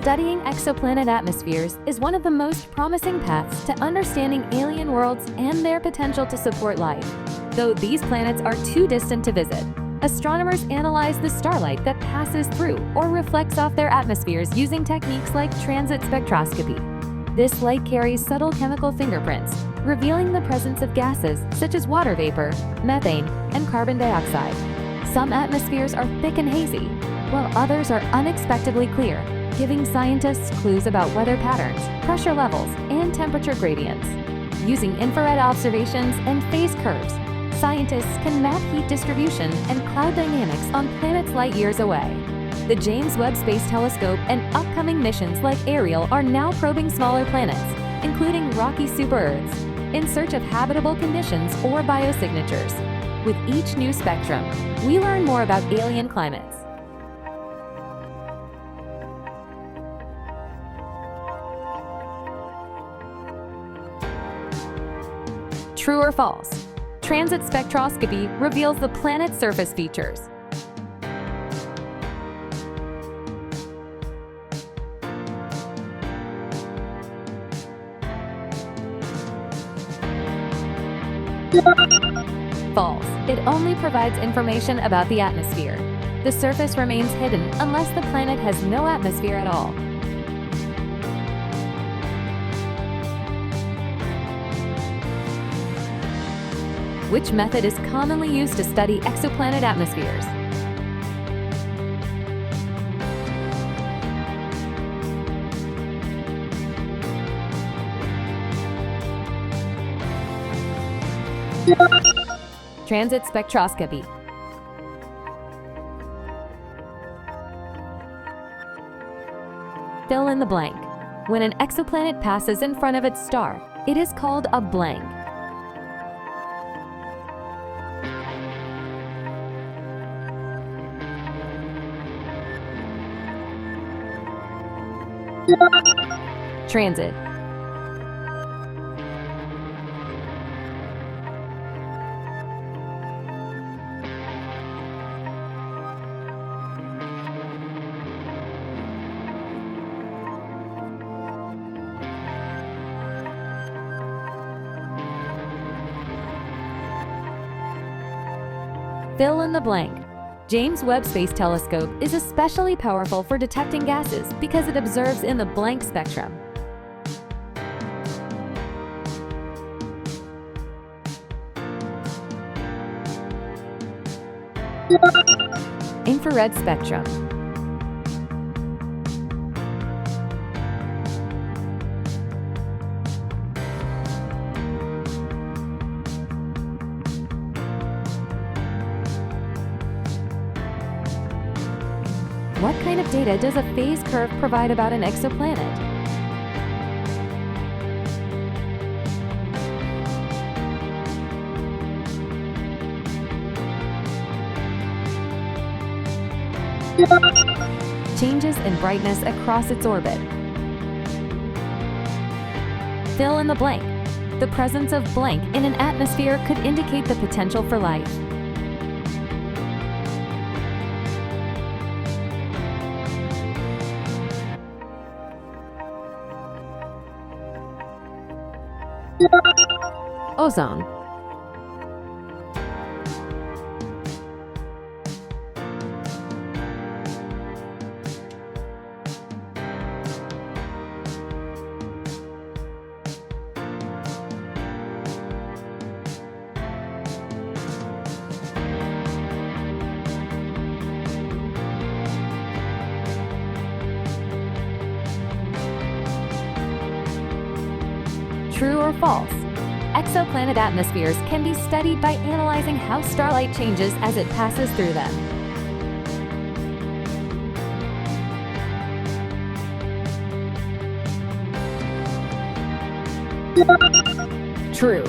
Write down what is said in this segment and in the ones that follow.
Studying exoplanet atmospheres is one of the most promising paths to understanding alien worlds and their potential to support life. Though these planets are too distant to visit, astronomers analyze the starlight that passes through or reflects off their atmospheres using techniques like transit spectroscopy. This light carries subtle chemical fingerprints, revealing the presence of gases such as water vapor, methane, and carbon dioxide. Some atmospheres are thick and hazy, while others are unexpectedly clear, giving scientists clues about weather patterns, pressure levels, and temperature gradients. Using infrared observations and phase curves, scientists can map heat distribution and cloud dynamics on planets light years away. The James Webb Space Telescope and upcoming missions like Ariel are now probing smaller planets, including rocky super-Earths, in search of habitable conditions or biosignatures. With each new spectrum, we learn more about alien climates. True or false? Transit spectroscopy reveals the planet's surface features. False. It only provides information about the atmosphere. The surface remains hidden unless the planet has no atmosphere at all. Which method is commonly used to study exoplanet atmospheres? Transit spectroscopy. Fill in the blank. When an exoplanet passes in front of its star, it is called a blank. Transit. Fill in the blank. James Webb Space Telescope is especially powerful for detecting gases because it observes in the blank spectrum. Infrared spectrum. What kind of data does a phase curve provide about an exoplanet? Changes in brightness across its orbit. Fill in the blank. The presence of blank in an atmosphere could indicate the potential for life. Ozone. True or false? Exoplanet atmospheres can be studied by analyzing how starlight changes as it passes through them. True.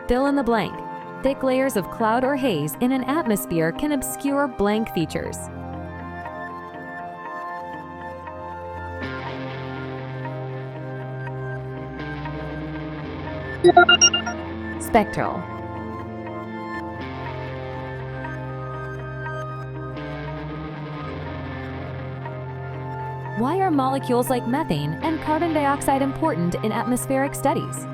Fill in the blank. Thick layers of cloud or haze in an atmosphere can obscure blank features. Spectral. Why are molecules like methane and carbon dioxide important in atmospheric studies?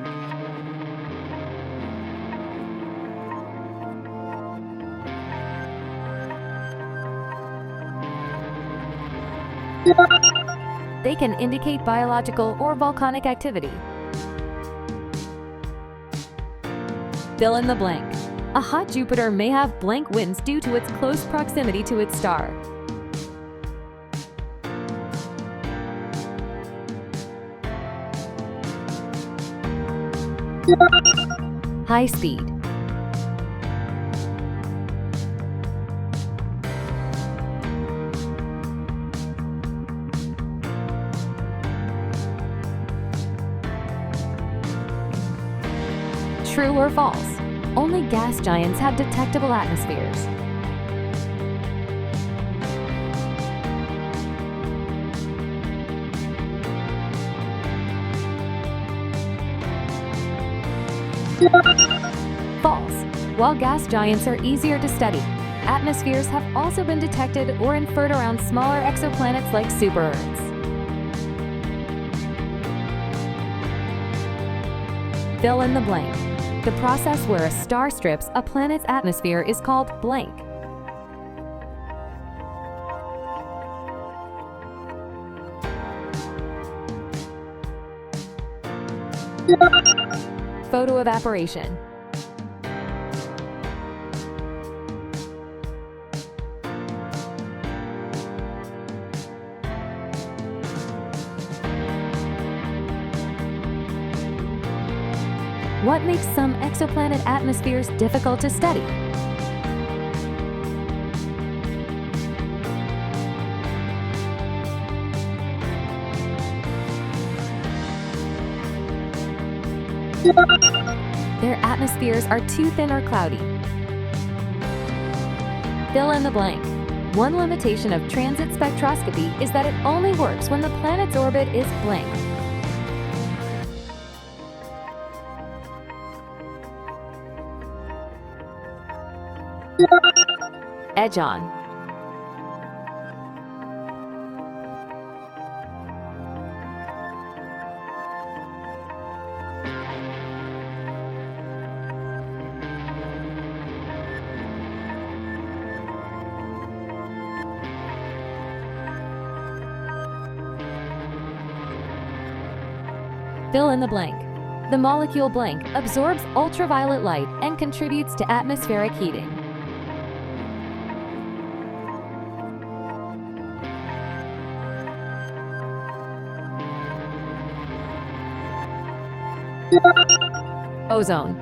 They can indicate biological or volcanic activity. Fill in the blank. A hot Jupiter may have blank winds due to its close proximity to its star. High speed. True or false? Only gas giants have detectable atmospheres. False. While gas giants are easier to study, atmospheres have also been detected or inferred around smaller exoplanets like super-Earths. Fill in the blank. The process where a star strips a planet's atmosphere is called blank. Photoevaporation. What makes some exoplanet atmospheres difficult to study? Their atmospheres are too thin or cloudy. Fill in the blank. One limitation of transit spectroscopy is that it only works when the planet's orbit is blank. Edge on. Fill in the blank. The molecule blank absorbs ultraviolet light and contributes to atmospheric heating. Ozone.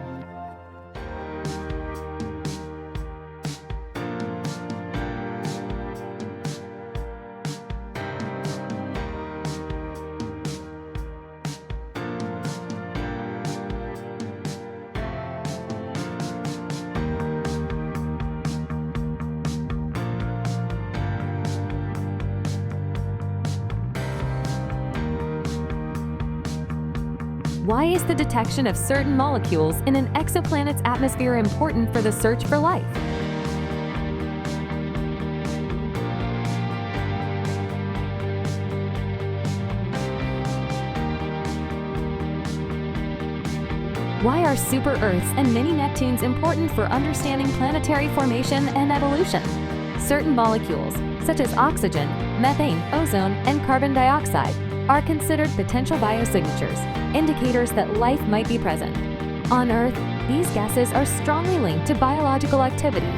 Why is the detection of certain molecules in an exoplanet's atmosphere important for the search for life? Why are super-Earths and mini-Neptunes important for understanding planetary formation and evolution? Certain molecules, such as oxygen, methane, ozone, and carbon dioxide, are considered potential biosignatures, indicators that life might be present. On Earth, these gases are strongly linked to biological activity,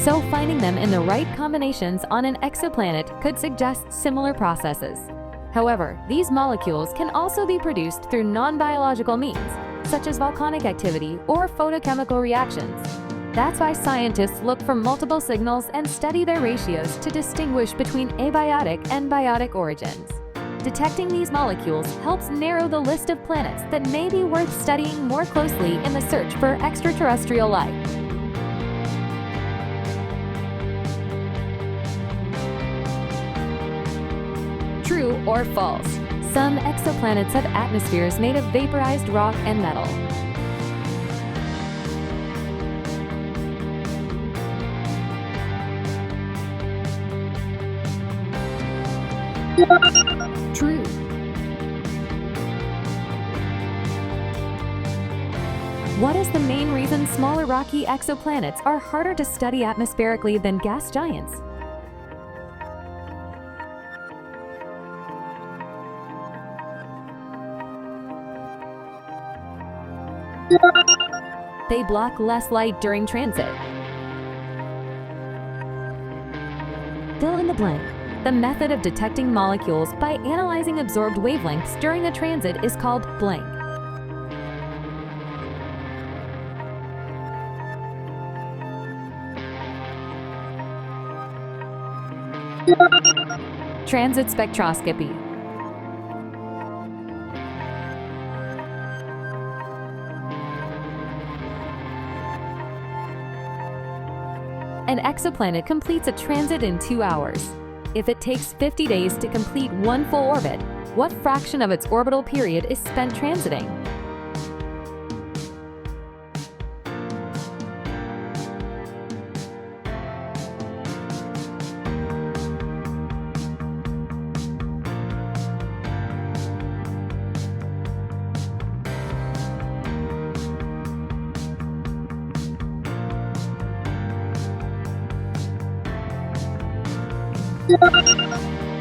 so finding them in the right combinations on an exoplanet could suggest similar processes. However, these molecules can also be produced through non-biological means, such as volcanic activity or photochemical reactions. That's why scientists look for multiple signals and study their ratios to distinguish between abiotic and biotic origins. Detecting these molecules helps narrow the list of planets that may be worth studying more closely in the search for extraterrestrial life. True or false? Some exoplanets have atmospheres made of vaporized rock and metal. True. What is the main reason smaller rocky exoplanets are harder to study atmospherically than gas giants? They block less light during transit. Fill in the blank. The method of detecting molecules by analyzing absorbed wavelengths during a transit is called blank. Transit spectroscopy. An exoplanet completes a transit in 2 hours. If it takes 50 days to complete one full orbit, what fraction of its orbital period is spent transiting?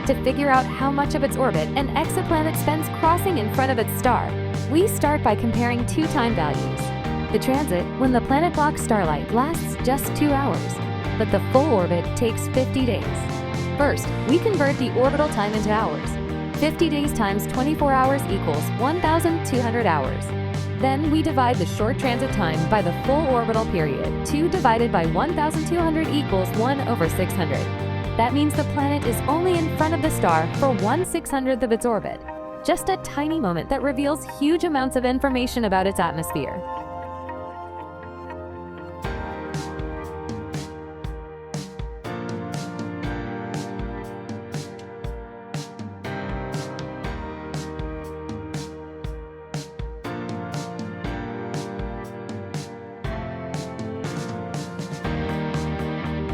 To figure out how much of its orbit an exoplanet spends crossing in front of its star, we start by comparing two time values. The transit, when the planet blocks starlight, lasts just 2 hours, but the full orbit takes 50 days. First, we convert the orbital time into hours. 50 days times 24 hours equals 1,200 hours. Then we divide the short transit time by the full orbital period. 2 divided by 1,200 equals 1/600. That means the planet is only in front of the star for 1/600th of its orbit. Just a tiny moment that reveals huge amounts of information about its atmosphere.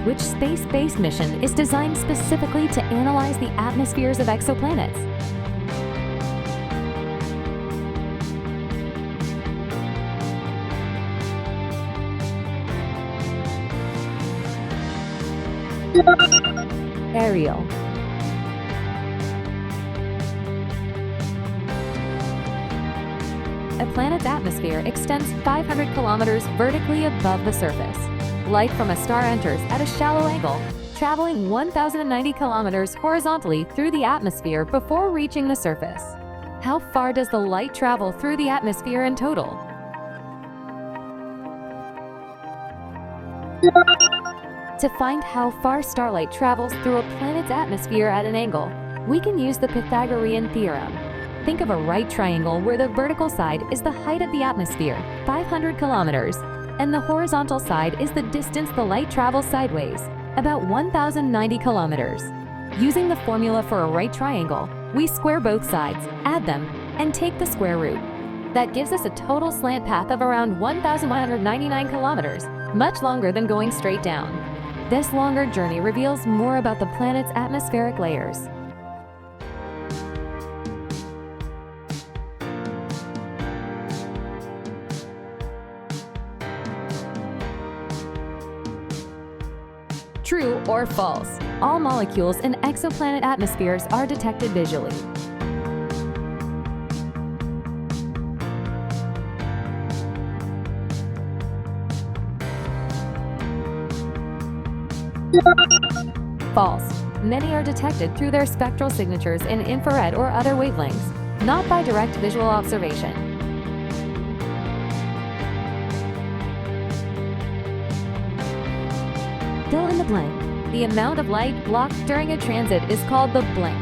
Which space-based mission is designed specifically to analyze the atmospheres of exoplanets? Ariel. A planet's atmosphere extends 500 kilometers vertically above the surface. Light from a star enters at a shallow angle, traveling 1,090 kilometers horizontally through the atmosphere before reaching the surface. How far does the light travel through the atmosphere in total? To find how far starlight travels through a planet's atmosphere at an angle, we can use the Pythagorean theorem. Think of a right triangle where the vertical side is the height of the atmosphere, 500 kilometers, and the horizontal side is the distance the light travels sideways, about 1,090 kilometers. Using the formula for a right triangle, we square both sides, add them, and take the square root. That gives us a total slant path of around 1,199 kilometers, much longer than going straight down. This longer journey reveals more about the planet's atmospheric layers. True or false? All molecules in exoplanet atmospheres are detected visually. False. Many are detected through their spectral signatures in infrared or other wavelengths, not by direct visual observation. Fill in the blank. The amount of light blocked during a transit is called the blank.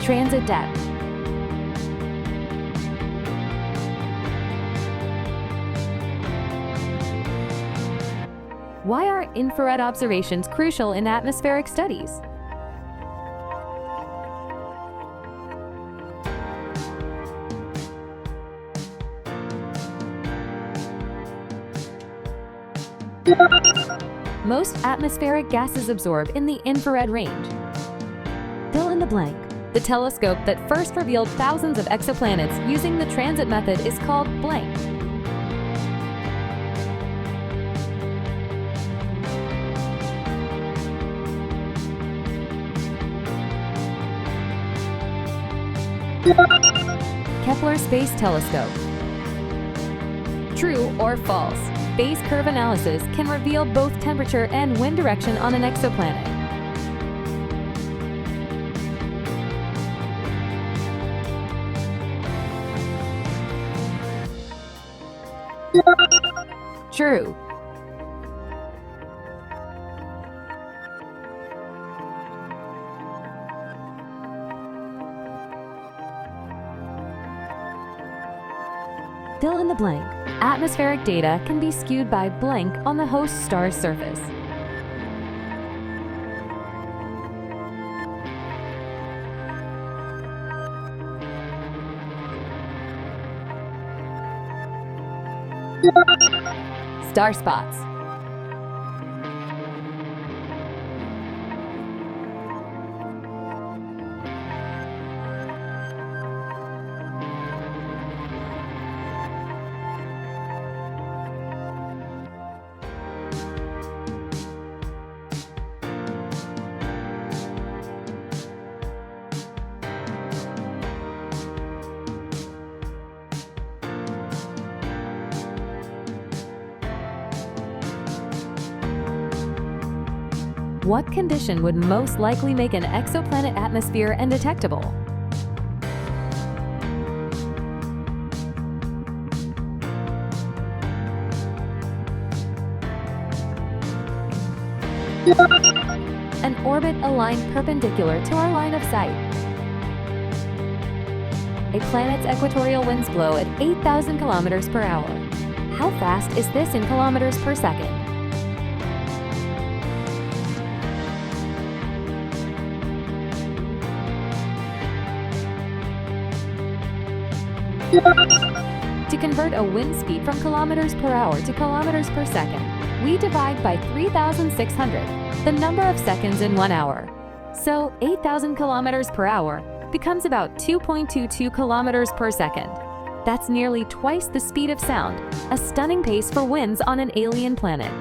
Transit depth. Why are infrared observations crucial in atmospheric studies? Most atmospheric gases absorb in the infrared range. Fill in the blank. The telescope that first revealed thousands of exoplanets using the transit method is called blank. Kepler Space Telescope. True or false? Phase curve analysis can reveal both temperature and wind direction on an exoplanet. True. Fill in the blank. Atmospheric data can be skewed by blank on the host star's surface. Star spots. What condition would most likely make an exoplanet atmosphere undetectable? An orbit aligned perpendicular to our line of sight. A planet's equatorial winds blow at 8,000 kilometers per hour. How fast is this in kilometers per second? To convert a wind speed from kilometers per hour to kilometers per second, we divide by 3,600, the number of seconds in 1 hour. So 8,000 kilometers per hour becomes about 2.22 kilometers per second. That's nearly twice the speed of sound, a stunning pace for winds on an alien planet.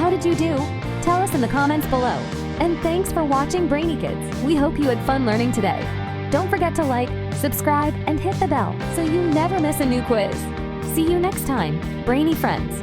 How did you do? Tell us in the comments below. And thanks for watching BrainyKidz. We hope you had fun learning today. Don't forget to like, subscribe, and hit the bell so you never miss a new quiz. See you next time, Brainy friends.